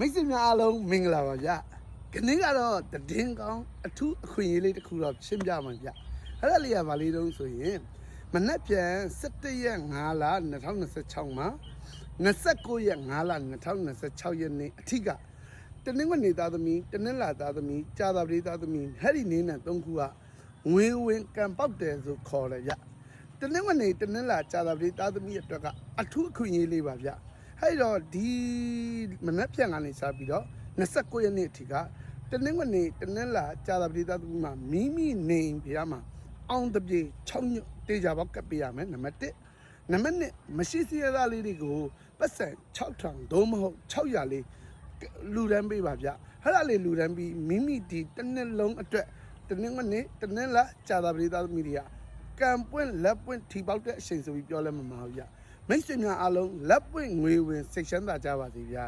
မိတ်ဆွေများအားလုံးမင်္ဂလာပါဗျ။ဒီနေ့ကတော့တည်င်းကောင်းအထူးအခွင့်အရေးလေးတစ်ခုတော့ရှင်းပြမှာဗျ။အဲ့ဒါလေးကဘာလေးတုံးဆိုရင်မနက်ဖြန်17ရက်5လ2026မှာ29ရက်5လ2026ရက်နေ့အထိကတနင်္ဂနွေသားသမီးတနင်္လာသားသမီးကြာသပတေးသားသမီးအဲ့ဒီနေ့နဲ့3ခုကငွေဝင်ကံပေါက်တယ်ဆိုခေါ်တယ်ဗျ။တနင်္ဂနွေတနင်္လာကြာသပတေးသားသမီးအတွက်ကအထူးအခွင့်အရေးလေးပါဗျ။အဲ့တော့ဒီမနက်ဖြန်ကနေစပြီးတော့29ရက်နေ့အထိကတနင်္ဂနွေတနင်္လာကြာသပတေးသားသမီးမှာမိနေပြရမှာအောင်တပြေ6ညတေးကြပေါက်ကပ်ပေးရမယ်နံပါတ်1နံပါတ်2မရှိစရသားလေးတွေကိုပတ်စံ6000သို့မဟုတ်600လေးလူတန်းပေးပါဗျအဲ့ဒါလေးလူတန်းပြီးမိဒီတစ်နှစ်လုံးအတွက်တနင်္ဂနွေတနင်္လာကြာသပတေးသားသမီးတွေကကံပွင့်လက်ပွင့်ထီပေါက်တဲ့အချိန်ဆိုပြီးပြောလဲမှာမဟုတ်ဗျမိတ်ဆွေများအားလုံးလက်ပွင့်ငွေဝင်စိတ်ချမ်းသာကြပါစေဗျာ